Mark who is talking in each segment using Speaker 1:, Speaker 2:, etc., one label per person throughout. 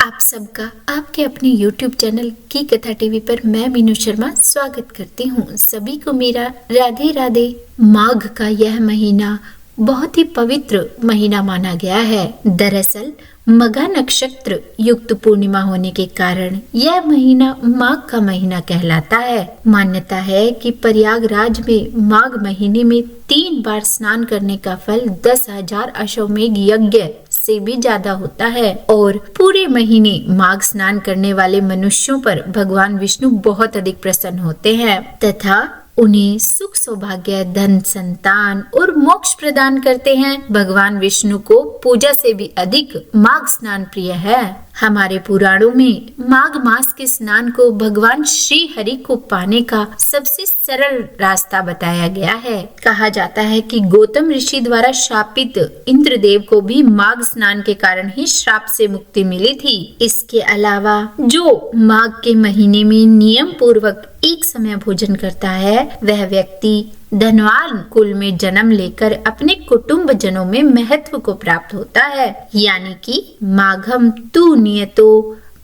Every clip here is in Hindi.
Speaker 1: आप सबका आपके अपने YouTube चैनल की कथा टीवी पर मैं मीनू शर्मा स्वागत करती हूँ। सभी को मेरा राधे राधे। माघ का यह महीना बहुत ही पवित्र महीना माना गया है। दरअसल मघा नक्षत्र युक्त पूर्णिमा होने के कारण यह महीना माघ का महीना कहलाता है। मान्यता है कि प्रयागराज में माघ महीने में 3 बार स्नान करने का फल 10,000 अश्वमेघ यज्ञ से भी ज्यादा होता है और पूरे महीने माघ स्नान करने वाले मनुष्यों पर भगवान विष्णु बहुत अधिक प्रसन्न होते हैं तथा उन्हें सुख सौभाग्य धन संतान और मोक्ष प्रदान करते हैं। भगवान विष्णु को पूजा से भी अधिक माघ स्नान प्रिय है। हमारे पुराणों में माघ मास के स्नान को भगवान श्री हरि को पाने का सबसे सरल रास्ता बताया गया है। कहा जाता है कि गौतम ऋषि द्वारा शापित इंद्रदेव को भी माघ स्नान के कारण ही श्राप से मुक्ति मिली थी। इसके अलावा जो माघ के महीने में नियम पूर्वक एक समय भोजन करता है वह व्यक्ति धनवान कुल में जन्म लेकर अपने कुटुंब जनों में महत्व को प्राप्त होता है। यानी कि माघम तु नियतो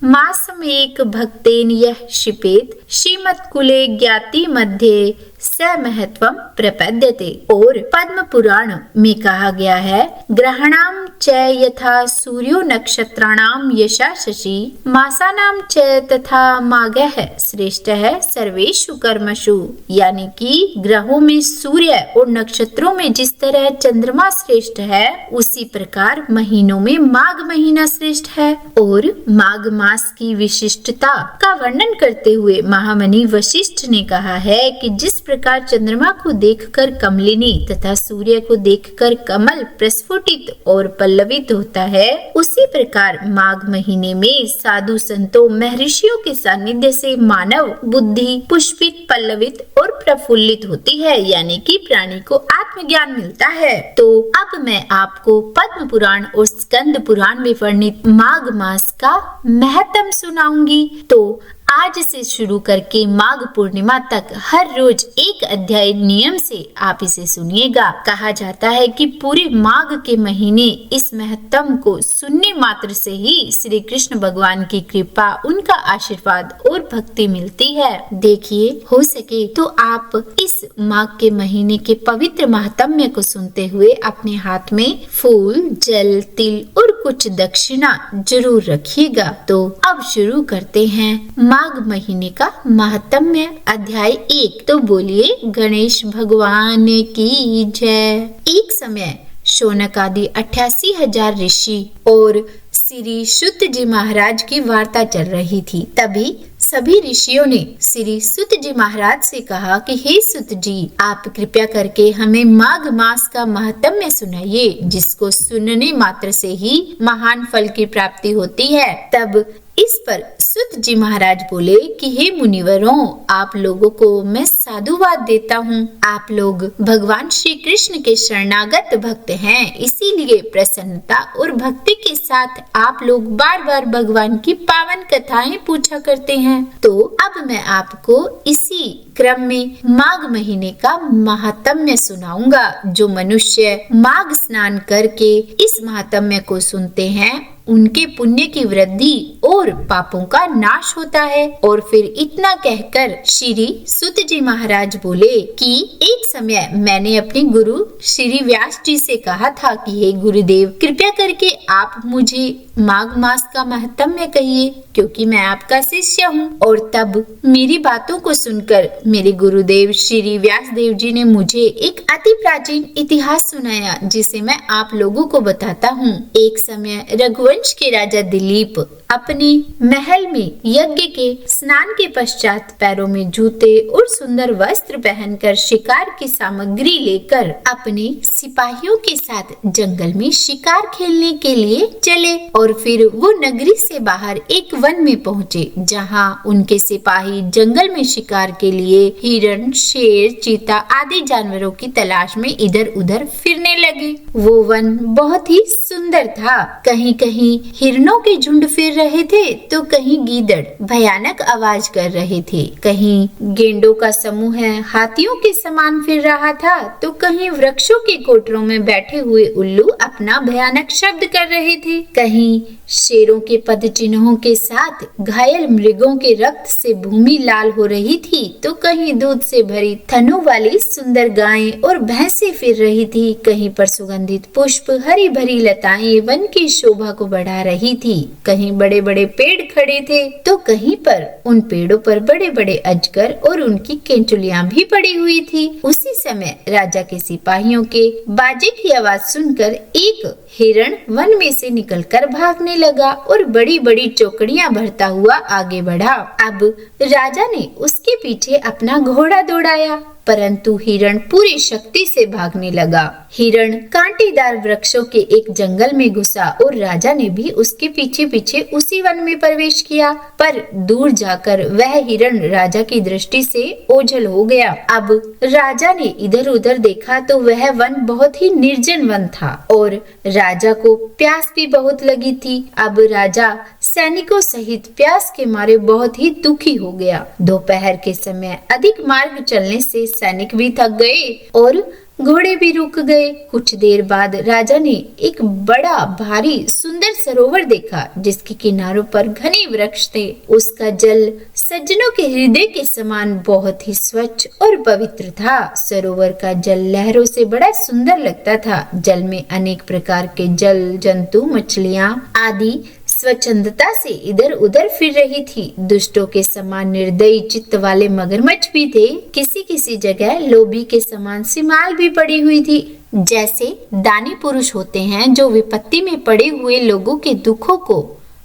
Speaker 1: मासम एक भक्तेन यह शिपेत श्रीमत कुले ज्ञाति मध्य स महत्वम प्रपद्यते। और पद्म पुराण में कहा गया है ग्रहणाम च यथा सूर्यो नक्षत्राणाम यशा शशि मासानाम च तथा माघः श्रेष्ठः सर्वेषु कर्मसु। यानी कि ग्रहों में सूर्य और नक्षत्रों में जिस तरह चंद्रमा श्रेष्ठ है उसी प्रकार महीनों में माघ महीना श्रेष्ठ है। और माघ मास की विशिष्टता का वर्णन करते हुए महामुनि वशिष्ठ ने कहा है कि जिस प्रकार चंद्रमा को देखकर कमलिनी तथा सूर्य को देखकर कमल प्रस्फुटित और पल्लवित होता है उसी प्रकार माघ महीने में साधु संतों महर्षियों के सानिध्य से मानव बुद्धि पुष्पित पल्लवित और प्रफुल्लित होती है। यानी कि प्राणी को आत्मज्ञान मिलता है। तो अब मैं आपको पद्म पुराण और स्कंद पुराण में वर्णित माघ मास का महत्व सुनाऊंगी। तो आज से शुरू करके माघ पूर्णिमा तक हर रोज एक अध्याय नियम से आप इसे सुनिएगा। कहा जाता है कि पूरे माघ के महीने इस महत्व को सुनने मात्र से ही श्री कृष्ण भगवान की कृपा उनका आशीर्वाद और भक्ति मिलती है। देखिए हो सके तो आप इस माघ के महीने के पवित्र महात्म्य को सुनते हुए अपने हाथ में फूल जल तिल और कुछ दक्षिणा जरूर रखिएगा। तो अब शुरू करते हैं माघ महीने का महात्म्य। अध्याय 1। तो बोलिए गणेश भगवान की जय। एक समय शौनक आदि 88,000 ऋषि और श्री सुत जी महाराज की वार्ता चल रही थी। तभी सभी ऋषियों ने श्री सुत जी महाराज से कहा कि हे सुत जी आप कृपया करके हमें माघ मास का महात्म्य सुनाइए जिसको सुनने मात्र से ही महान फल की प्राप्ति होती है। तब इस पर सुत जी महाराज बोले कि हे मुनिवरों आप लोगों को मैं साधुवाद देता हूँ। आप लोग भगवान श्री कृष्ण के शरणागत भक्त हैं, इसीलिए प्रसन्नता और भक्ति के साथ आप लोग बार बार भगवान की पावन कथाएं पूछा करते हैं। तो अब मैं आपको इसी क्रम में माघ महीने का महात्म्य सुनाऊंगा। जो मनुष्य माघ स्नान करके इस महात्म्य को सुनते हैं उनके पुण्य की वृद्धि और पापों का नाश होता है। और फिर इतना कहकर श्री सुत जी महाराज बोले कि एक समय मैंने अपने गुरु श्री व्यास जी से कहा था कि हे गुरुदेव कृपया करके आप मुझे माघ मास का महात्म्य कहिए क्योंकि मैं आपका शिष्य हूँ। और तब मेरी बातों को सुनकर मेरे गुरुदेव श्री व्यास देव जी ने मुझे एक अति प्राचीन इतिहास सुनाया जिसे मैं आप लोगों को बताता हूँ। एक समय रघुवंश के राजा दिलीप अपने महल में यज्ञ के स्नान के पश्चात पैरों में जूते और सुंदर वस्त्र पहनकर शिकार की सामग्री लेकर अपने सिपाहियों के साथ जंगल में शिकार खेलने के लिए चले। और फिर वो नगरी से बाहर एक वन में पहुँचे जहाँ उनके सिपाही जंगल में शिकार के लिए हिरण शेर चीता आदि जानवरों की तलाश में इधर उधर फिरने लगे। वो वन बहुत ही सुंदर था। कहीं कहीं हिरणों के झुंड फिर रहे थे तो कहीं गीदड़ भयानक आवाज कर रहे थे, कहीं गेंडों का समूह हाथियों के समान फिर रहा था तो कहीं वृक्षों के कोटरों में बैठे हुए उल्लू अपना भयानक शब्द कर रहे थे, कहीं शेरों के पद चिन्हों के साथ घायल मृगों के रक्त से भूमि लाल हो रही थी, तो कहीं दूध से भरी थनों वाली सुंदर गायें और भैंसें फिर रही थी। कहीं पर सुगंधित पुष्प, हरी भरी लताएं वन की शोभा को बढ़ा रही थी। कहीं बड़े बड़े पेड़ खड़े थे, तो कहीं पर उन पेड़ों पर बड़े बड़े अजगर और उनकी केंचुलियां भी पड़ी हुई थी। उसी समय राजा के सिपाहियों के बाजे की आवाज सुनकर एक हिरण वन में से निकलकर भागने लगा और बड़ी बड़ी चौकड़ियां भरता हुआ आगे बढ़ा। अब राजा ने उसके पीछे अपना घोड़ा दौड़ाया, परंतु हिरण पूरी शक्ति से भागने लगा। हिरण कांटेदार वृक्षों के एक जंगल में घुसा और राजा ने भी उसके पीछे पीछे उसी वन में प्रवेश किया, पर दूर जाकर वह हिरण राजा की दृष्टि से ओझल हो गया। अब राजा ने इधर उधर देखा तो वह वन बहुत ही निर्जन वन था और राजा को प्यास भी बहुत लगी थी। अब राजा सैनिकों सहित प्यास के मारे बहुत ही दुखी हो गया। दोपहर के समय अधिक मार्ग चलने से सैनिक भी थक गए और घोड़े भी रुक गए। कुछ देर बाद राजा ने एक बड़ा भारी सुंदर सरोवर देखा, जिसके किनारों पर घने वृक्ष थे। उसका जल सज्जनों के हृदय के समान बहुत ही स्वच्छ और पवित्र था। सरोवर का जल लहरों से बड़ा सुंदर लगता था। जल में अनेक प्रकार के जल जंतु, मछलियां आदि स्वच्छंदता से इधर उधर फिर रही थी। दुष्टों के समान निर्दयी चित्त वाले मगरमच्छ भी थे। किसी किसी जगह लोभी के समान सिमाल भी पड़ी हुई थी। जैसे दानी पुरुष होते हैं जो विपत्ति में पड़े हुए लोगों के दुखों को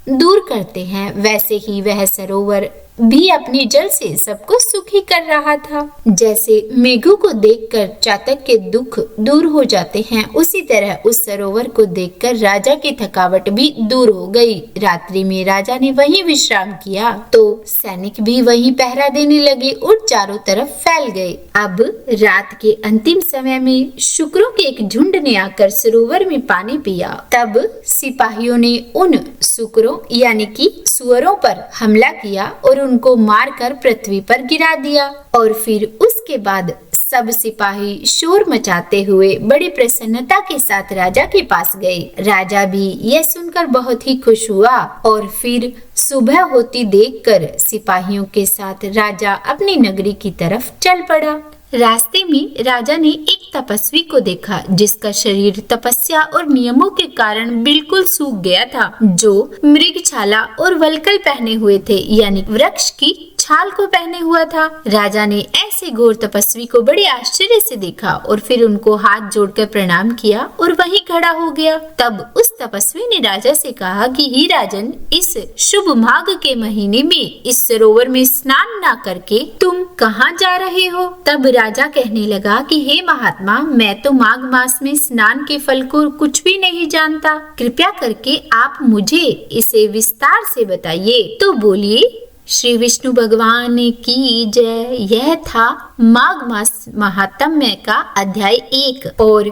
Speaker 1: दूर करते हैं, वैसे ही वह सरोवर भी अपने जल से सबको सुखी कर रहा था। जैसे मेघों को देखकर चातक के दुख दूर हो जाते हैं, उसी तरह उस सरोवर को देखकर राजा की थकावट भी दूर हो गई। रात्रि में राजा ने वहीं विश्राम किया तो सैनिक भी वहीं पहरा देने लगे और चारों तरफ फैल गए। अब रात के अंतिम समय में शुक्रों के एक झुंड ने आकर सरोवर में पानी पिया। तब सिपाहियों ने उन शुक्रों यानी कि सुअरों पर हमला किया और उनको मारकर पृथ्वी पर गिरा दिया। और फिर उसके बाद सब सिपाही शोर मचाते हुए बड़ी प्रसन्नता के साथ राजा के पास गए। राजा भी यह सुनकर बहुत ही खुश हुआ और फिर सुबह होती देखकर सिपाहियों के साथ राजा अपनी नगरी की तरफ चल पड़ा। रास्ते में राजा ने एक तपस्वी को देखा, जिसका शरीर तपस्या और नियमों के कारण बिल्कुल सूख गया था, जो मृगछाला और वल्कल पहने हुए थे, यानी वृक्ष की छाल को पहने हुआ था। राजा ने ऐसे घोर तपस्वी को बड़े आश्चर्य से देखा और फिर उनको हाथ जोड़कर प्रणाम किया और वहीं खड़ा हो गया। तब उस तपस्वी ने राजा से कहा कि हे राजन, इस शुभ माघ के महीने में इस सरोवर में स्नान न करके तुम कहाँ जा रहे हो? तब राजा कहने लगा कि हे महात्मा, मैं तो माघ मास में स्नान के फल को कुछ भी नहीं जानता। कृपया करके आप मुझे इसे विस्तार से बताइए। तो बोलिए। श्री विष्णु भगवान की जय। यह था माघ मास महात्म्य का अध्याय 1 और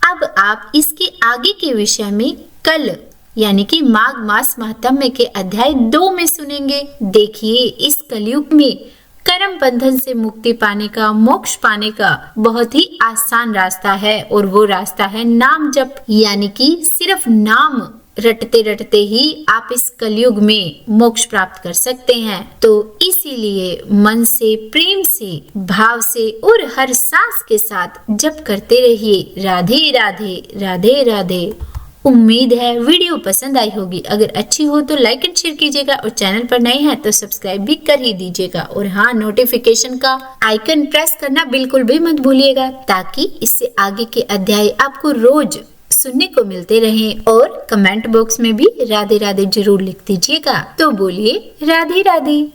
Speaker 1: अब आप इसके आगे के विषय में कल यानी कि माघ मास महात्म्य के अध्याय 2 में सुनेंगे। देखिए, इस कलयुग में कर्म बंधन से मुक्ति पाने का, मोक्ष पाने का बहुत ही आसान रास्ता है और वो रास्ता है नाम जप, यानी कि सिर्फ नाम रटते रटते ही आप इस कलयुग में मोक्ष प्राप्त कर सकते हैं। तो इसीलिए मन से, प्रेम से, भाव से और हर सांस के साथ जप करते रहिए। राधे राधे, राधे राधे। उम्मीद है वीडियो पसंद आई होगी। अगर अच्छी हो तो लाइक एंड शेयर कीजिएगा और चैनल पर नए हैं तो सब्सक्राइब भी कर ही दीजिएगा। और हाँ, नोटिफिकेशन का आइकन प्रेस करना बिल्कुल भी मत भूलिएगा, ताकि इससे आगे के अध्याय आपको रोज सुनने को मिलते रहें। और कमेंट बॉक्स में भी राधे राधे जरूर लिख दीजिएगा। तो बोलिए राधे राधे।